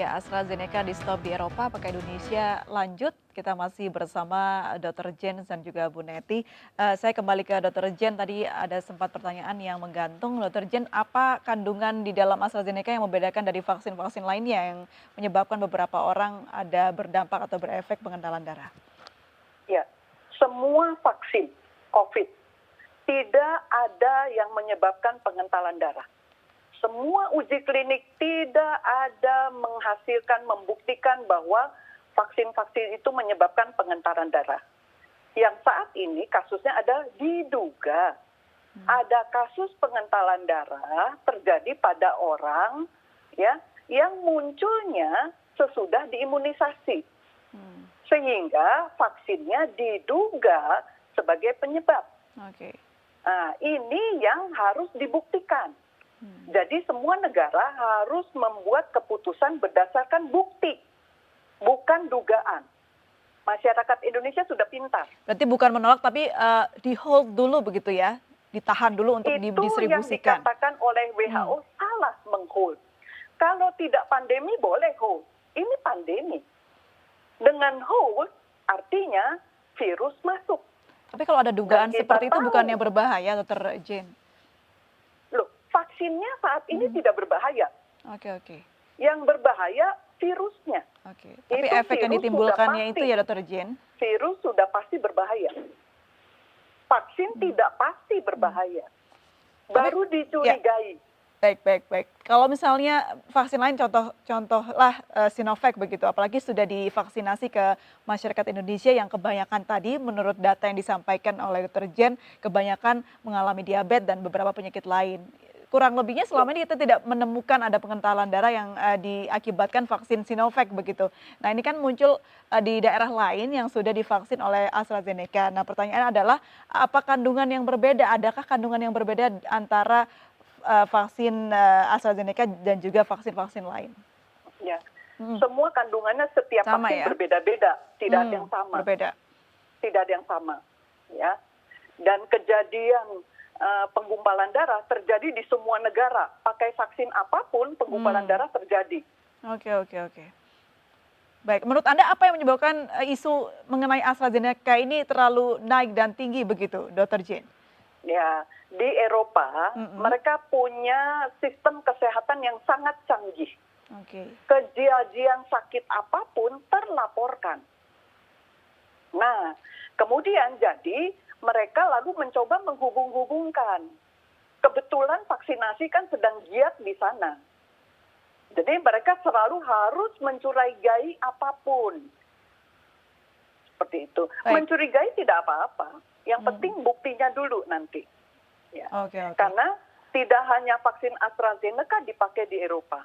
Ya, AstraZeneca di stop di Eropa, apakah Indonesia lanjut? Kita masih bersama Dr. Jens dan juga Bu Neti. Saya kembali ke Dr. Jens, tadi ada sempat pertanyaan yang menggantung. Dr. Jens, apa kandungan di dalam AstraZeneca yang membedakan dari vaksin-vaksin lainnya yang menyebabkan beberapa orang ada berdampak atau berefek pengentalan darah? Ya, semua vaksin COVID tidak ada yang menyebabkan pengentalan darah. Semua uji klinik tidak ada membuktikan bahwa vaksin-vaksin itu menyebabkan pengentalan darah. Yang saat ini kasusnya ada diduga ada kasus pengentalan darah terjadi pada orang ya yang munculnya sesudah diimunisasi. Sehingga vaksinnya diduga sebagai penyebab. Oke. Nah, ini yang harus dibuktikan. Jadi semua negara harus membuat keputusan berdasarkan bukti, bukan dugaan. Masyarakat Indonesia sudah pintar. Berarti bukan menolak, tapi di hold dulu begitu ya? Ditahan dulu untuk Itu yang didistribusikan. dikatakan oleh WHO salah menghold. Kalau tidak pandemi boleh hold. Ini pandemi. Dengan hold artinya virus masuk. Tapi kalau ada dugaan Dan kita seperti itu tahu. bukannya berbahaya, Dr. Jane? Loh, vaksinnya saat ini tidak berbahaya. Oke. Yang berbahaya virusnya. Oke. Tapi Itu efek yang virus ditimbulkannya sudah itu pasti. ya, Dr. Jane? Virus sudah pasti berbahaya. Vaksin tidak pasti berbahaya. Baru dicurigai. Baik. Kalau misalnya vaksin lain contohlah Sinovac begitu, apalagi sudah divaksinasi ke masyarakat Indonesia yang kebanyakan tadi menurut data yang disampaikan oleh Dr. Jen, kebanyakan mengalami diabetes dan beberapa penyakit lain. Kurang lebihnya selama ini kita tidak menemukan ada pengentalan darah yang diakibatkan vaksin Sinovac begitu. Nah ini kan muncul di daerah lain yang sudah divaksin oleh AstraZeneca. Nah pertanyaan adalah apa kandungan yang berbeda? Adakah kandungan yang berbeda antara vaksin AstraZeneca dan juga vaksin-vaksin lain? Ya, semua kandungannya setiap Sama vaksin ya? berbeda-beda, tidak ada yang sama. Berbeda. Tidak ada yang sama, ya. Dan kejadian penggumpalan darah terjadi di semua negara. Pakai vaksin apapun, penggumpalan darah terjadi. Oke. Baik, menurut Anda apa yang menyebabkan isu mengenai AstraZeneca ini terlalu naik dan tinggi begitu, Dr. Jane? Ya, di Eropa mereka punya sistem kesehatan yang sangat canggih. Kejadian sakit apapun terlaporkan. Nah, kemudian jadi mereka lalu mencoba menghubung-hubungkan. Kebetulan vaksinasi kan sedang giat di sana. Jadi mereka selalu harus mencurigai apapun. Seperti itu. Baik. Mencurigai tidak apa-apa. Yang penting buktinya dulu nanti. Ya. Karena tidak hanya vaksin AstraZeneca dipakai di Eropa.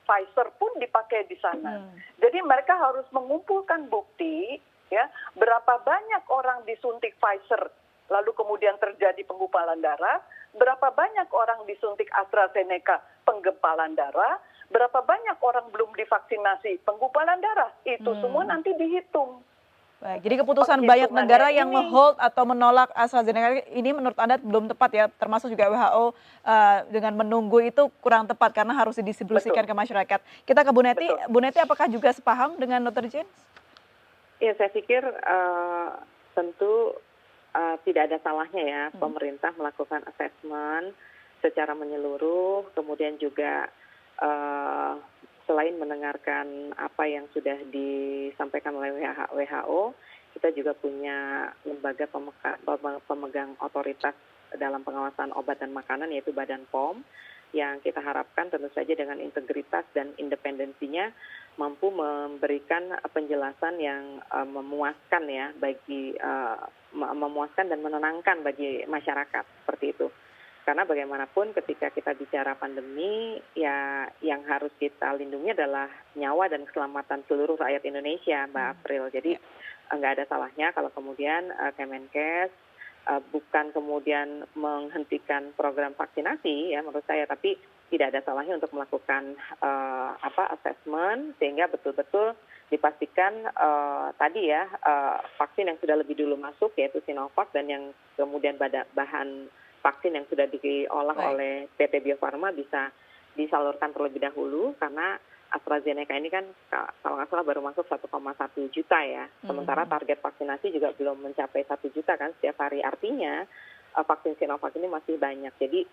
Pfizer pun dipakai di sana. Jadi mereka harus mengumpulkan bukti, ya, berapa banyak orang disuntik Pfizer, lalu kemudian terjadi penggumpalan darah, berapa banyak orang disuntik AstraZeneca, penggumpalan darah, berapa banyak orang belum divaksinasi, penggumpalan darah, itu semua nanti dihitung. Baik, jadi keputusan banyak negara yang meng-hold atau menolak AstraZeneca ini menurut Anda belum tepat ya, termasuk juga WHO dengan menunggu itu kurang tepat karena harus didistribusikan ke masyarakat. Kita ke Bu Neti. Bu Neti, apakah juga sepaham dengan Dr. Jens? Ya, saya pikir tentu tidak ada salahnya ya pemerintah melakukan assessment secara menyeluruh, kemudian juga selain mendengarkan apa yang sudah disampaikan oleh WHO, kita juga punya lembaga pemegang otoritas dalam pengawasan obat dan makanan yaitu Badan POM, yang kita harapkan tentu saja dengan integritas dan independensinya mampu memberikan penjelasan yang memuaskan ya memuaskan dan menenangkan bagi masyarakat seperti itu. Karena bagaimanapun ketika kita bicara pandemi, ya yang harus kita lindungi adalah nyawa dan keselamatan seluruh rakyat Indonesia, Mbak April. Jadi nggak ada salahnya kalau kemudian Kemenkes bukan kemudian menghentikan program vaksinasi ya menurut saya, tapi tidak ada salahnya untuk melakukan assessment sehingga betul-betul dipastikan tadi ya vaksin yang sudah lebih dulu masuk yaitu Sinovac dan yang kemudian bahan vaksin yang sudah diolah oleh PT Bio Farma bisa disalurkan terlebih dahulu karena AstraZeneca ini kan kalau nggak salah baru masuk 1,1 juta ya. Sementara target vaksinasi juga belum mencapai 1 juta kan setiap hari. Artinya vaksin Sinovac ini masih banyak. Jadi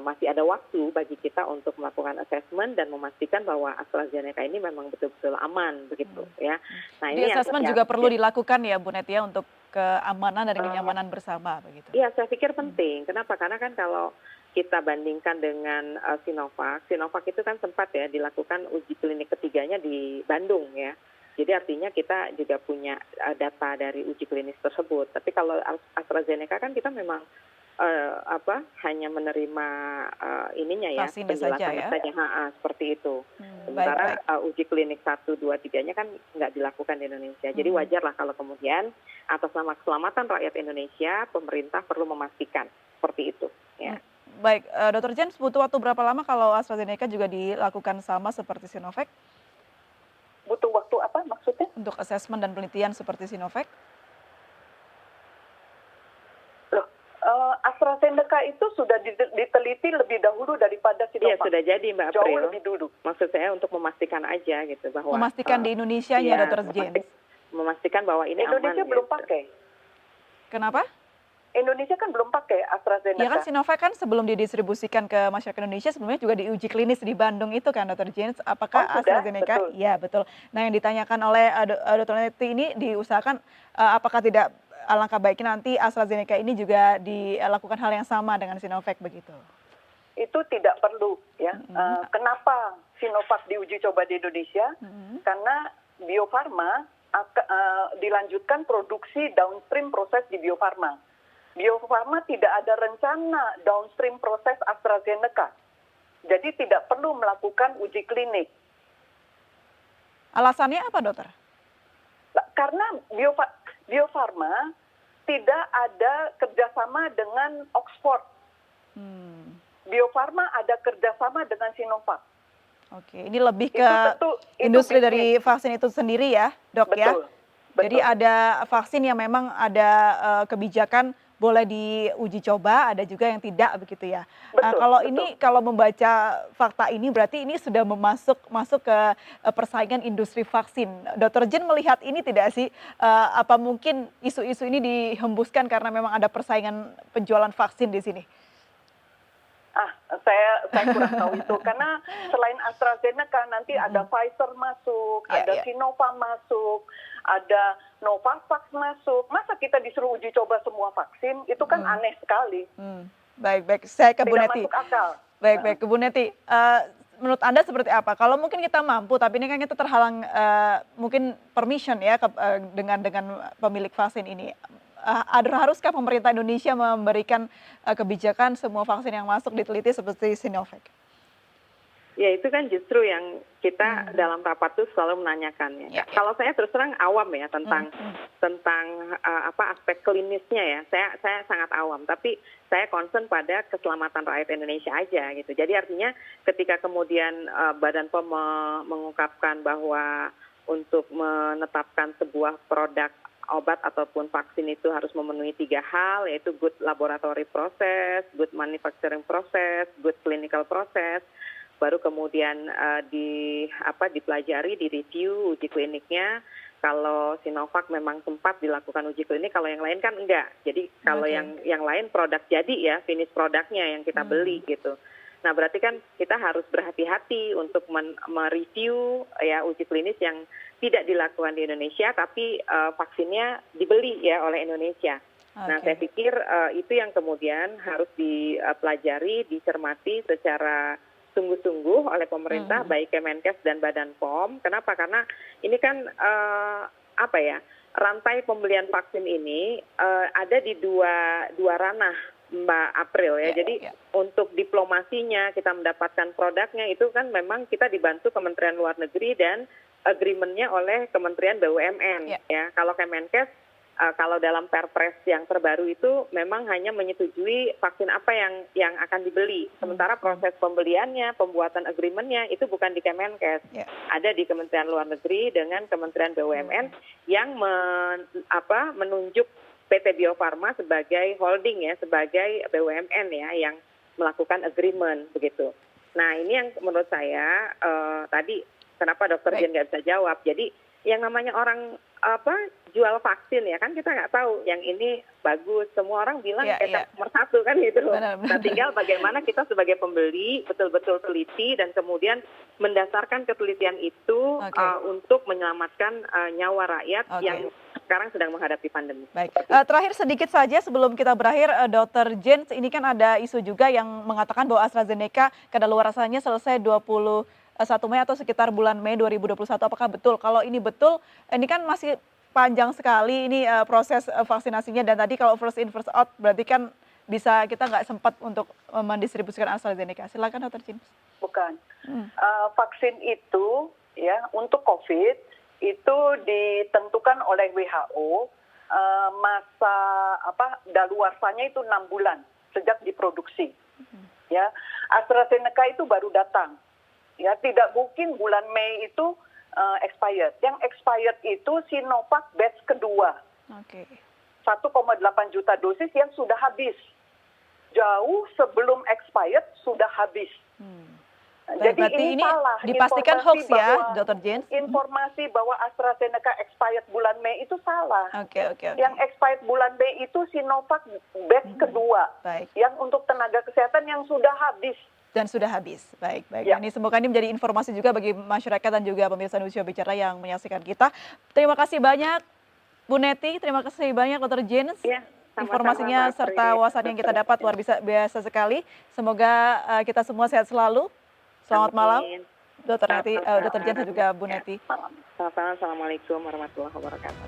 masih ada waktu bagi kita untuk melakukan assessment dan memastikan bahwa AstraZeneca ini memang betul-betul aman begitu ya. Nah, Di ini assessment juga perlu dilakukan ya Bu Neti ya untuk keamanan dan kenyamanan bersama begitu. Iya, saya pikir penting. Kenapa? Karena kan kalau kita bandingkan dengan Sinovac itu kan sempat ya dilakukan uji klinik ketiganya di Bandung ya. Jadi artinya kita juga punya data dari uji klinis tersebut. Tapi kalau AstraZeneca kan kita memang hanya menerima ininya ya, penjelasannya saja, seperti itu. Sementara uji klinik 1, 2, 3-nya kan nggak dilakukan di Indonesia. Jadi wajar lah kalau kemudian atas nama keselamatan rakyat Indonesia, pemerintah perlu memastikan seperti itu. Ya. Baik, Dr. Jens, butuh waktu berapa lama kalau AstraZeneca juga dilakukan sama seperti Sinovac? Butuh waktu apa maksudnya? Untuk asesmen dan penelitian seperti Sinovac? Loh, AstraZeneca itu sudah diteliti lebih dahulu daripada Sinovac. Iya, sudah jadi Mbak April. Jauh lebih dulu. Maksud saya untuk memastikan aja gitu bahwa memastikan di Indonesia-nya, Dr. Jens. Memastikan bahwa ini Indonesia aman. belum gitu. pakai. Kenapa? Indonesia kan belum pakai AstraZeneca. Ya kan Sinovac kan sebelum didistribusikan ke masyarakat Indonesia sebelumnya juga diuji klinis di Bandung itu kan Dr. Jens. Apakah AstraZeneca? Iya betul. Nah yang ditanyakan oleh Dr. Neti ini diusahakan apakah tidak alangkah baiknya nanti AstraZeneca ini juga dilakukan hal yang sama dengan Sinovac begitu? Itu tidak perlu ya. Kenapa Sinovac diuji coba di Indonesia? Karena Bio Farma dilanjutkan produksi downstream proses di Bio Farma. Bio Farma tidak ada rencana downstream proses AstraZeneca. Jadi tidak perlu melakukan uji klinik. Alasannya apa, dokter? Karena Bio Farma tidak ada kerjasama dengan Oxford. Bio Farma ada kerjasama dengan Sinovac. Oke, ini lebih ke industri dari vaksin itu sendiri ya, dok ya? Jadi ada vaksin yang memang ada kebijakan boleh diuji coba, ada juga yang tidak begitu ya. Kalau membaca fakta ini berarti ini sudah masuk ke persaingan industri vaksin. Dr. Jen melihat ini tidak sih? Apa mungkin isu-isu ini dihembuskan karena memang ada persaingan penjualan vaksin di sini? Saya kurang tahu itu karena selain AstraZeneca nanti ada Pfizer masuk, ada Sinovac masuk, ada Novavax masuk. Masa kita disuruh uji coba semua vaksin? Itu kan aneh sekali. Baik, saya ke Bu Neti. Tidak masuk akal. Baik, ke Bu Neti. Menurut Anda seperti apa? Kalau mungkin kita mampu, tapi ini kan kita terhalang mungkin permission ya dengan pemilik vaksin ini. Haruskah pemerintah Indonesia memberikan kebijakan semua vaksin yang masuk diteliti seperti Sinovac? Ya itu kan justru yang kita dalam rapat itu selalu menanyakan ya. Kalau saya terus terang awam ya tentang aspek klinisnya ya. Saya sangat awam, tapi saya concern pada keselamatan rakyat Indonesia aja gitu. Jadi artinya ketika kemudian Badan POM mengungkapkan bahwa untuk menetapkan sebuah produk obat ataupun vaksin itu harus memenuhi 3 hal, yaitu good laboratory process, good manufacturing process, good clinical process. Baru kemudian dipelajari, direview uji kliniknya. Kalau Sinovac memang sempat dilakukan uji klinik, kalau yang lain kan enggak. Jadi kalau yang lain produk jadi ya, finish produknya yang kita beli gitu. Nah berarti kan kita harus berhati-hati untuk mereview ya uji klinis yang tidak dilakukan di Indonesia, tapi vaksinnya dibeli ya oleh Indonesia. Nah saya pikir itu yang kemudian harus dipelajari, dicermati secara sungguh-sungguh oleh pemerintah, baik Kemenkes dan Badan POM. Kenapa? Karena ini kan rantai pembelian vaksin ini ada di dua ranah, Mbak April ya. Jadi untuk diplomasinya kita mendapatkan produknya itu kan memang kita dibantu Kementerian Luar Negeri dan agreement-nya oleh Kementerian BUMN ya. Kalau Kemenkes kalau dalam Perpres yang terbaru itu memang hanya menyetujui vaksin apa yang akan dibeli. Sementara proses pembeliannya, pembuatan agreement-nya itu bukan di Kemenkes. Ada di Kementerian Luar Negeri dengan Kementerian BUMN yang menunjuk PT Bio Farma sebagai holding ya, sebagai BUMN ya yang melakukan agreement begitu. Nah ini yang menurut saya tadi Kenapa dokter Jen nggak bisa jawab? Jadi yang namanya orang jual vaksin ya kan kita nggak tahu yang ini bagus. Semua orang bilang nomor 1 kan gitu. Benar. Nah tinggal bagaimana kita sebagai pembeli betul-betul teliti dan kemudian mendasarkan ketelitian itu untuk menyelamatkan nyawa rakyat yang sekarang sedang menghadapi pandemi. Baik, terakhir sedikit saja sebelum kita berakhir, Dr. Jen, ini kan ada isu juga yang mengatakan bahwa AstraZeneca kadaluarsanya selesai 21 Mei atau sekitar bulan Mei 2021. Apakah betul? Kalau ini betul, ini kan masih panjang sekali ini proses vaksinasinya, dan tadi kalau first in first out berarti kan bisa kita nggak sempat untuk mendistribusikan AstraZeneca. Silakan Dr. Jen. Bukan. Vaksin itu ya untuk COVID itu ditentukan oleh WHO masa daluarsanya itu 6 bulan sejak diproduksi. Ya, AstraZeneca itu baru datang. Ya, tidak mungkin bulan Mei itu expired. Yang expired itu Sinovac batch kedua. 1,8 juta dosis yang sudah habis. Jauh sebelum expired sudah habis. Jadi berarti ini salah. dipastikan hoax ya, Dr. Jen? Informasi bahwa AstraZeneca expired bulan Mei itu salah. Oke. Yang expired bulan Mei itu Sinovac batch kedua. Baik. Yang untuk tenaga kesehatan yang sudah habis. Dan sudah habis. Baik. Ya. Ini semoga ini menjadi informasi juga bagi masyarakat dan juga pemirsa Indonesia Bicara yang menyaksikan kita. Terima kasih banyak Bu Neti, terima kasih banyak Dr. Jen. Ya, informasinya serta wawasan yang kita dapat luar biasa sekali. Semoga kita semua sehat selalu. Selamat malam, Dr. Neti, Dr. Jen dan juga Bu Neti. Selamat malam, Assalamualaikum warahmatullahi wabarakatuh.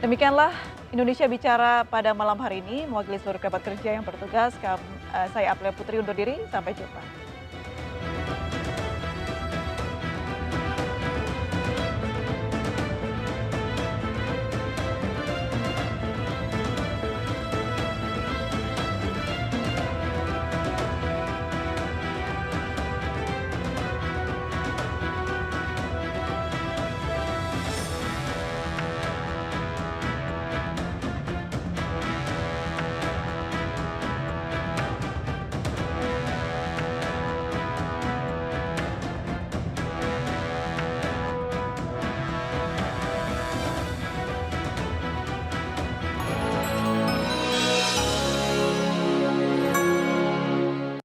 Demikianlah Indonesia Bicara pada malam hari ini. Mewakili seluruh kerabat kerja yang bertugas, saya Aplia Putri undur diri. Sampai jumpa.